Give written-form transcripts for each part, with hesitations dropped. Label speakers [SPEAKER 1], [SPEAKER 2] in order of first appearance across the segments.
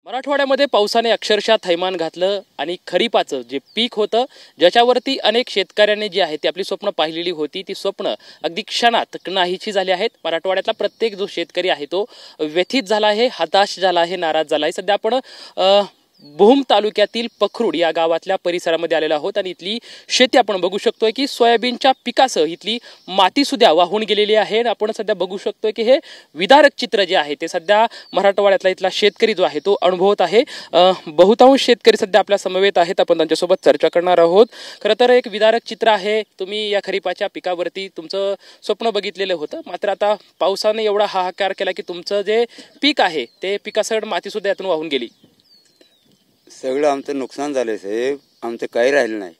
[SPEAKER 1] मराठवाड्यामध्ये पावसाने अक्षरशः थैमान घातलं आणि खरीपाचं जे पीक होतं ज्याच्यावरती अनेक शेतकऱ्यांनी जी आहे ती आपली स्वप्न पाहिलेली होती ती स्वप्न अगदी क्षणात नाहीशी झाली आहेत। मराठवाड्यातला प्रत्येक जो शेतकरी आहे तो व्यथित झाला आहे, हताश झाला आहे, नाराज झाला आहे। सध्या आपण भूम तालुक्यातील पखरूड या गावातल्या परिसरामध्ये आलेलो आहोत आणि इथली शेती आपण बघू शकतोय की सोयाबीनच्या पिकासह इथली माती सुद्धा वाहून गेलेली आहे। आपण सध्या बघू शकतोय की हे विदारक चित्र जे आहे ते सध्या मराठवाड्यातला इथला शेतकरी जो आहे तो अनुभवत आहे। बहुतांश शेतकरी सध्या आपल्या समवेत आहेत, आपण त्यांच्यासोबत चर्चा करणार आहोत। खरं तर एक विदारक चित्र आहे। तुम्ही या खरीपाच्या पिकावरती तुमचं स्वप्न बघितलेलं होतं, मात्र आता पावसाने एवढा हाहाकार केला की तुमचं जे पीक आहे ते पिकासह माती सुद्धा यातून वाहून गेली।
[SPEAKER 2] सगळं आमचं नुकसान झालंय साहेब, आमचं काही राहिलं नाही।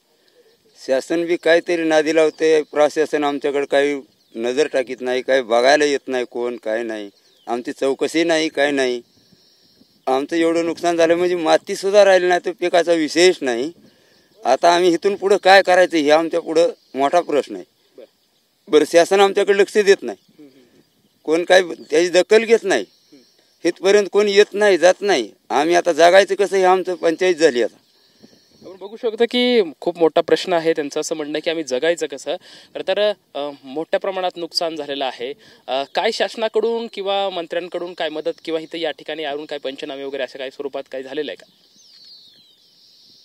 [SPEAKER 2] शासन बी काहीतरी नादी लावते, प्रशासन आमच्याकडे काही नजर टाकीत नाही, काही बघायला येत नाही, कोण काय नाही, आमची चौकशी नाही, काय नाही। आमचं एवढं नुकसान झालं म्हणजे माती सुद्धा राहिली नाही, तर पिकाचा विशेष नाही। आता आम्ही इथून पुढं काय करायचं हे आमच्या पुढं मोठा प्रश्न आहे। बरं, शासन आमच्याकडे लक्ष देत नाही, कोण काय त्याची दखल घेत नाही, इथपर्यंत कोणी येत नाही, जात नाही। आम्ही आता जगायचं कसं हे आमचं पंचायत झाली। आता
[SPEAKER 1] आपण बघू शकतो की खूप मोठा प्रश्न आहे त्यांचं, असं म्हणणं की आम्ही जगायचं कसं। तर मोठ्या प्रमाणात नुकसान झालेलं आहे। काय शासनाकडून किंवा मंत्र्यांकडून काय मदत किंवा इथं या ठिकाणी येऊन काय पंचनामे वगैरे अशा काही स्वरूपात काय झालेलं आहे का?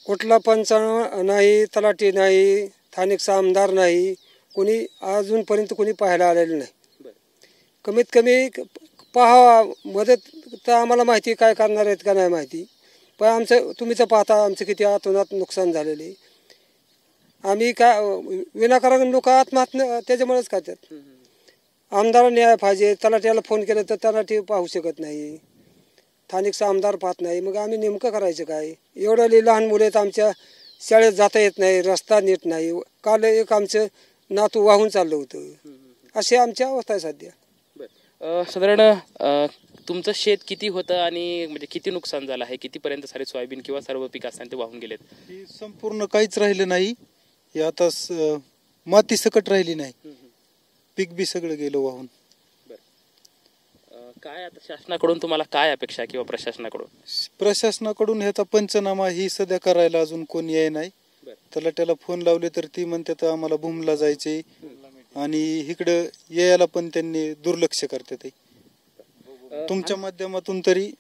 [SPEAKER 3] कुठला पंचनामा नाही, तलाठी नाही, स्थानिक आमदार नाही, कोणी अजूनपर्यंत कोणी पाहायला आलेलं नाही। कमीत कमी पहा, मदत तर आम्हाला माहिती काय करणार आहेत का नाही माहिती, पण आमचं तुम्ही तर पाहता आमचं किती आतोनात नुकसान झालेले। आम्ही काय विनाकारण लोक आत्महत्या त्याच्यामुळेच करतात। आमदारांनी न्याय पाहिजे, तलाठ्याला फोन केलं तर तलाठी पाहू शकत नाही, स्थानिक आमदार पाहत नाही, मग आम्ही नेमकं करायचं काय? एवढं लहान मुलं आहेत, आमच्या शाळेत जाता येत नाही, रस्ता नीट नाही। काल एक आमचं नातू वाहून चाललं होतं, अशी आमची अवस्था आहे सध्या।
[SPEAKER 1] साधारण तुमचं शेत किती होतं आणि म्हणजे किती नुकसान झालं आहे, कितीपर्यंत सारे सोयाबीन किंवा सर्व पीक असताना ते वाहून गेलेत?
[SPEAKER 4] ही संपूर्ण काहीच राहिलं नाही, हे आता माती सकट राहिली नाही, पीक बी सगळं गेलं वाहून।
[SPEAKER 1] काय आता शासनाकडून तुम्हाला काय अपेक्षा किंवा प्रशासनाकडून?
[SPEAKER 4] प्रशासनाकडून ह्याचा पंचनामा ही सध्या करायला अजून कोणी याय नाही। तलाट्याला फोन लावले तर ती म्हणतात आम्हाला भूमला जायचे आणि इकडं यायला पण त्यांनी दुर्लक्ष करतात। तुमच्या माध्यमातून तरी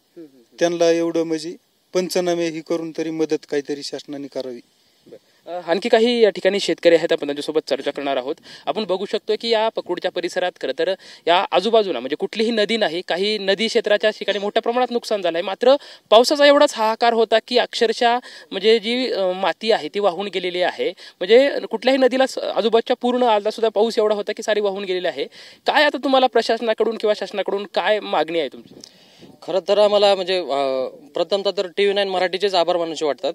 [SPEAKER 4] त्यांना एवढं म्हणजे पंचनामे ही करून तरी मदत काहीतरी शासनाने करावी।
[SPEAKER 1] आणखी काही या ठिकाणी शेतकरी आहेत, आपण त्यांच्यासोबत चर्चा करणार आहोत। आपण बघू शकतो की या पखरूडच्या परिसरात खरं तर या आजूबाजूला म्हणजे कुठलीही नदी नाही, काही नदी क्षेत्राच्या ठिकाणी मोठ्या प्रमाणात नुकसान झालं आहे। मात्र पावसाचा एवढाच हाहाकार होता की अक्षरशः म्हणजे जी माती आहे ती वाहून गेलेली आहे। म्हणजे कुठल्याही नदीला आजूबाजूच्या पूर्ण आला सुद्धा पाऊस एवढा होता की सारी वाहून गेलेली आहे। काय आता तुम्हाला प्रशासनाकडून किंवा शासनाकडून काय मागणी आहे तुमची?
[SPEAKER 5] खरं तर आम्हाला म्हणजे प्रथमतः तर TV9 मराठीचेच आभार मानायचे वाटतात,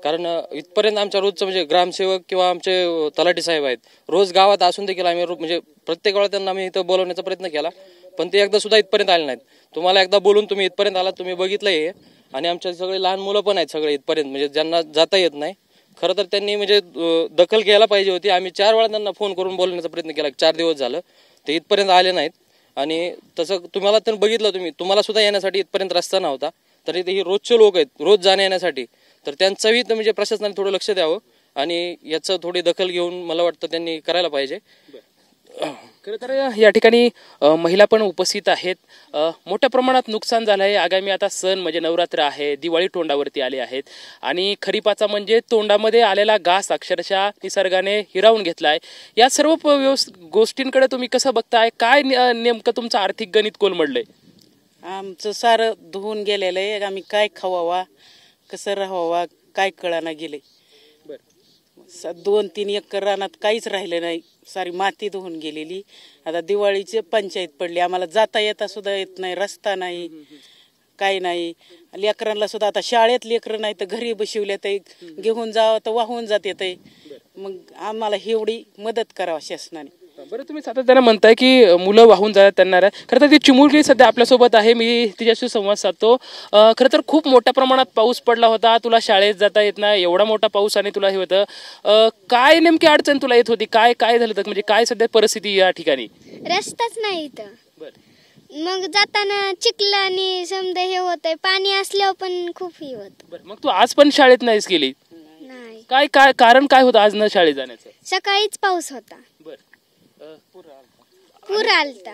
[SPEAKER 5] कारण इथपर्यंत आमच्या रोजचं म्हणजे ग्रामसेवक किंवा आमचे तलाठी साहेब आहेत, रोज गावात असून देखील आम्ही म्हणजे प्रत्येक वेळा त्यांना आम्ही इथं बोलवण्याचा प्रयत्न केला, पण ते एकदा सुद्धा इथपर्यंत आले नाहीत। तुम्हाला एकदा बोलून तुम्ही इथपर्यंत आलात, तुम्ही बघितलंय, आणि आमच्या सगळे लहान मुलं पण आहेत सगळे इथपर्यंत, म्हणजे ज्यांना जाता येत नाही। खरं तर त्यांनी म्हणजे दखल घ्यायला पाहिजे होती। आम्ही 4 वेळा त्यांना फोन करून बोलवण्याचा प्रयत्न केला, 4 दिवस झालं ते इथपर्यंत आले नाहीत। आणि तसं तुम्हाला तर बघितलं, तुम्हाला सुद्धा येण्यासाठी इथपर्यंत रस्ता नव्हता, तर इथे ही रोजचे लोक आहेत रोज जाण्या येण्यासाठी, तर त्यांचंही म्हणजे प्रशासनाने थोडं लक्ष द्यावं आणि याचं थोडी दखल घेऊन मला वाटतं त्यांनी करायला पाहिजे।
[SPEAKER 1] खरं तर या ठिकाणी महिला पण उपस्थित आहेत। मोठ्या प्रमाणात नुकसान झालं आहे। आगामी आता सण म्हणजे नवरात्र आहे, दिवाळी तोंडावरती आले आहेत आणि खरीपाचा म्हणजे तोंडामध्ये आलेला घास अक्षरशः निसर्गाने हिरावून घेतलाय। या सर्व गोष्टींकडे तुम्ही कसं बघताय? काय नेमकं तुमचं आर्थिक गणित कोलमडलंय?
[SPEAKER 6] आमचं सारं धुवून गेलेलं आहे, आम्ही काय खावावा, कसं राहावा काय कळाना गेले। 2-3 एकर रानात काहीच राहिलं नाही, सारी माती धुवून गेलेली। आता दिवाळीची पंचायत पडली, आम्हाला जाता येता सुद्धा येत नाही, रस्ता नाही, काही नाही। लेकरांना सुद्धा आता शाळेत लेकरं नाही तर घरी बसवले तर घेऊन जावं तर वाहून जात येते, मग आम्हाला एवढी मदत करावं शासनाने।
[SPEAKER 1] बरं, तुम्ही सातत्याने म्हणताय की मुलं वाहून जात त्यांना, खरं तर ती चिमुरडी सध्या आपल्यासोबत आहे, मी तिच्याशी संवाद साधतो। खरं तर खूप मोठ्या प्रमाणात पाऊस पडला होता, तुला शाळेत जाता येत नाही, एवढा मोठा पाऊस आणि तुला हे होतं, काय नेमकी अडचण तुला येत होती? काय काय झालं म्हणजे काय सध्या परिस्थिती या ठिकाणी?
[SPEAKER 7] रस्ताच नाही इथं, मग जाताना चिखलाने समजा हे होतंय, पाणी असल्यावर पण खूप हे होत.
[SPEAKER 1] बरं, मग तू आज पण शाळेत नाहीस गेली?
[SPEAKER 7] नाही,
[SPEAKER 1] काय काय कारण काय होतं आज न शाळेत जाण्याचं?
[SPEAKER 7] सकाळीच पाऊस होता, पूर आलता.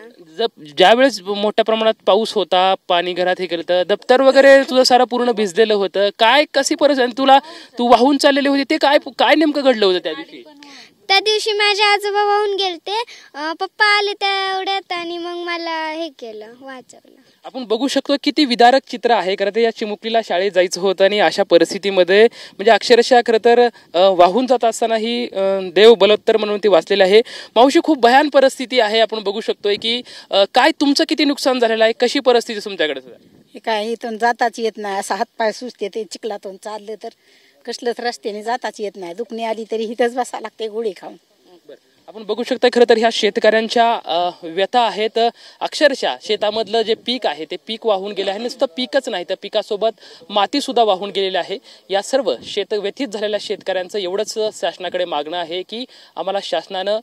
[SPEAKER 1] ज्या वेळेस मोठ्या प्रमाणात पाऊस होता, पाणी घरात हे केलं तर दप्तर वगैरे तुझं सारा पूर्ण भिजलेलं होतं. काय कशी परिस्थिती, तू वाहून चाललेली होती, ते काय काय नेमकं घडलं होतं त्या दिवशी?
[SPEAKER 7] त्या दिवशी माझे आजोबा वाहून गेलते, पप्पा आले तेवढ्यात आणि मग मला हे केलं, वाचवलं.
[SPEAKER 1] आपण बघू शकतो किती विदारक चित्र आहे. खरं तर या चिमुकलीला शाळेत जायचं होतं आणि अशा परिस्थितीमध्ये म्हणजे अक्षरशः खरं तर वाहून जात असतानाही देव बलोत्तर म्हणून ती वाचलेली आहे. मावशी, खूप भयान परिस्थिती आहे. आपण बघू शकतोय की काय तुमचं किती नुकसान झालेलं आहे, कशी परिस्थिती तुमच्याकडे?
[SPEAKER 8] हे काय इथून जाताच येत नाही, असं हातपाय सुचते, ते चिखलातून चाललं तर कसलंच रस्त्याने जाताच येत नाही. दुखणी आली तरी इथंच बसा लागते गोळी खाऊन.
[SPEAKER 1] आपण बघू शकता खरं तर ह्या शेतकऱ्यांच्या व्यथा आहेत. अक्षरशः शेतामधलं जे पीक आहे ते पीक वाहून गेले आहे. नुसतं पीकच नाही तर पिकासोबत माती सुद्धा वाहून गेलेली आहे. या सर्व व्यथित झालेल्या शेतकऱ्यांचं एवढंच शासनाकडे मागणं आहे की आम्हाला शासनानं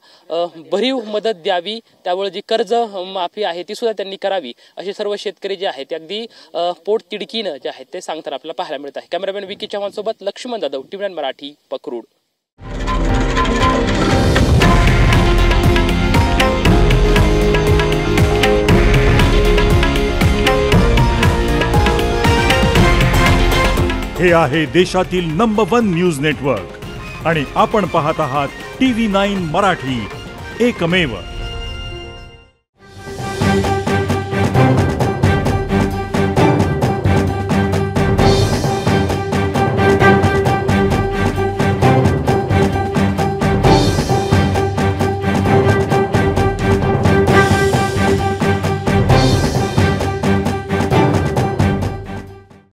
[SPEAKER 1] भरीव मदत द्यावी, त्यामुळे जी कर्ज माफी आहे ती सुद्धा त्यांनी करावी, असे सर्व शेतकरी जे आहेत ते अगदी पोट तिडकीनं जे आहेत ते सांगताना आपल्याला पाहायला मिळत आहे. कॅमेरामॅन विकी चव्हाण सोबत लक्ष्मण जाधव, TV9 मराठी, पकरूड.
[SPEAKER 9] हे आहे देशातील नंबर 1 न्यूज नेटवर्क आणि आपण पाहत आहात TV9 मराठी, एकमेव.